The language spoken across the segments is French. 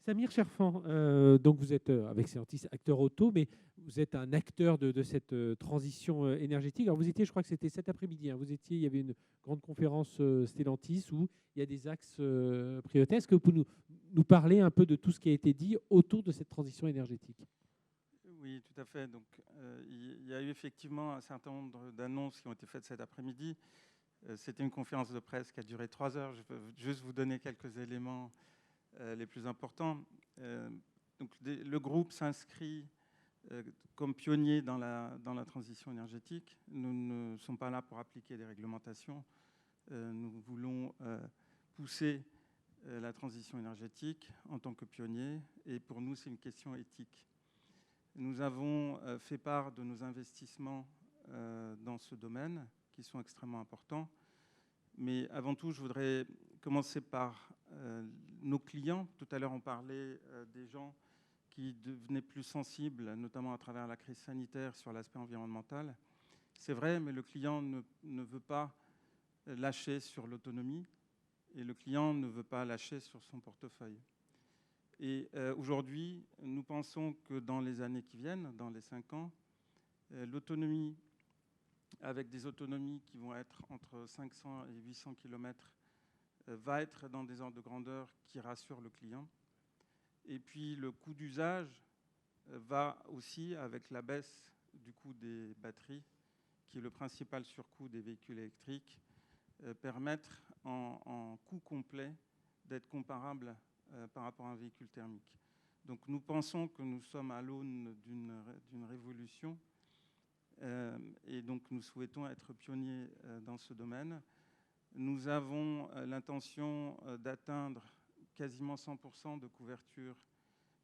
Samir Cherfan, donc vous êtes avec Stellantis acteur auto, mais vous êtes un acteur de cette transition énergétique. Alors vous étiez, je crois que c'était cet après-midi, hein, il y avait une grande conférence Stellantis où il y a des axes prioritaires. Est-ce que vous pouvez nous parler un peu de tout ce qui a été dit autour de cette transition énergétique? Oui, tout à fait. Donc, il y a eu effectivement un certain nombre d'annonces qui ont été faites cet après-midi. C'était une conférence de presse qui a duré 3 heures. Je peux juste vous donner quelques éléments les plus importants. Donc, le groupe s'inscrit comme pionnier dans la transition énergétique. Nous ne sommes pas là pour appliquer des réglementations. Nous voulons pousser la transition énergétique en tant que pionnier. Et pour nous, c'est une question éthique. Nous avons fait part de nos investissements dans ce domaine qui sont extrêmement importants. Mais avant tout, je voudrais commencer par nos clients. Tout à l'heure, on parlait des gens qui devenaient plus sensibles, notamment à travers la crise sanitaire, sur l'aspect environnemental. C'est vrai, mais le client ne veut pas lâcher sur l'autonomie et le client ne veut pas lâcher sur son portefeuille. Et aujourd'hui, nous pensons que dans les années qui viennent, dans les 5 ans, l'autonomie, avec des autonomies qui vont être entre 500 et 800 km, va être dans des ordres de grandeur qui rassurent le client. Et puis le coût d'usage va aussi, avec la baisse du coût des batteries, qui est le principal surcoût des véhicules électriques, permettre en coût complet d'être comparable par rapport à un véhicule thermique. Donc nous pensons que nous sommes à l'aune d'une révolution et donc nous souhaitons être pionniers dans ce domaine. Nous avons l'intention d'atteindre quasiment 100% de couverture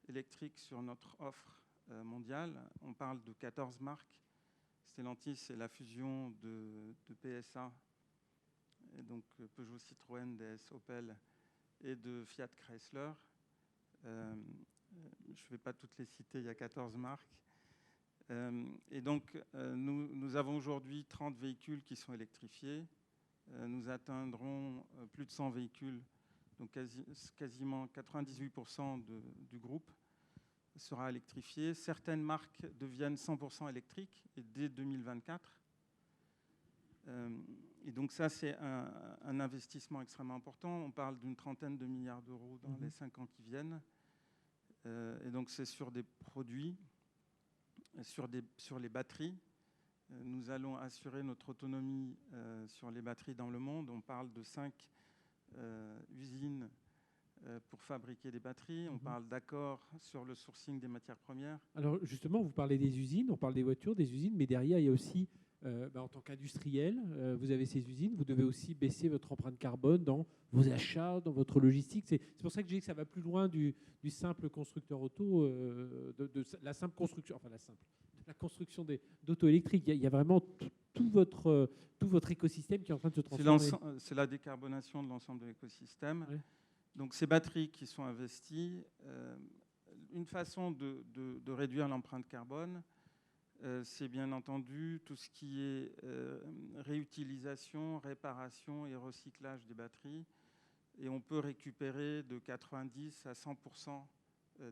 électrique sur notre offre mondiale. On parle de 14 marques. Stellantis, c'est la fusion de PSA, et donc Peugeot, Citroën, DS, Opel, et de Fiat Chrysler. Je ne vais pas toutes les citer, il y a 14 marques. Et donc, nous avons aujourd'hui 30 véhicules qui sont électrifiés. Nous atteindrons plus de 100 véhicules, donc quasiment 98% du groupe sera électrifié. Certaines marques deviennent 100% électriques et dès 2024. Et donc ça, c'est un investissement extrêmement important. On parle d'une trentaine de milliards d'euros dans les 5 ans qui viennent. Et donc c'est sur des produits, sur les batteries. Nous allons assurer notre autonomie sur les batteries dans le monde. On parle de 5 usines pour fabriquer des batteries. On parle d'accords sur le sourcing des matières premières. Alors justement, vous parlez des usines, on parle des voitures, des usines, mais derrière, il y a aussi, en tant qu'industriel, vous avez ces usines, vous devez aussi baisser votre empreinte carbone dans vos achats, dans votre logistique. C'est pour ça que je dis que ça va plus loin du simple constructeur auto, de la simple construction, enfin de la construction d'auto électriques. Il y a vraiment tout votre écosystème qui est en train de se transformer. C'est la décarbonation de l'ensemble de l'écosystème. Oui. Donc ces batteries qui sont investies, une façon de réduire l'empreinte carbone, c'est bien entendu tout ce qui est réutilisation, réparation et recyclage des batteries. Et on peut récupérer de 90 à 100%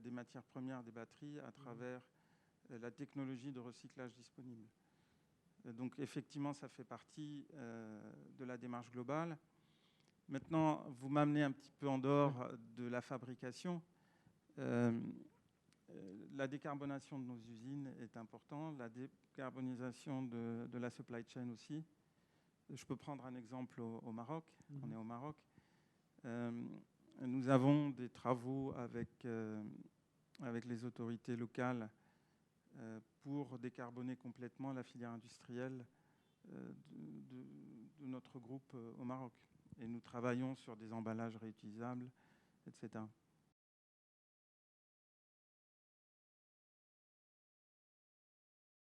des matières premières des batteries à travers la technologie de recyclage disponible. Donc effectivement, ça fait partie de la démarche globale. Maintenant, vous m'amenez un petit peu en dehors de la fabrication. La décarbonation de nos usines est importante, la décarbonisation de la supply chain aussi. Je peux prendre un exemple au Maroc. On est au Maroc. Nous avons des travaux avec les autorités locales pour décarboner complètement la filière industrielle de notre groupe au Maroc. Et nous travaillons sur des emballages réutilisables, etc.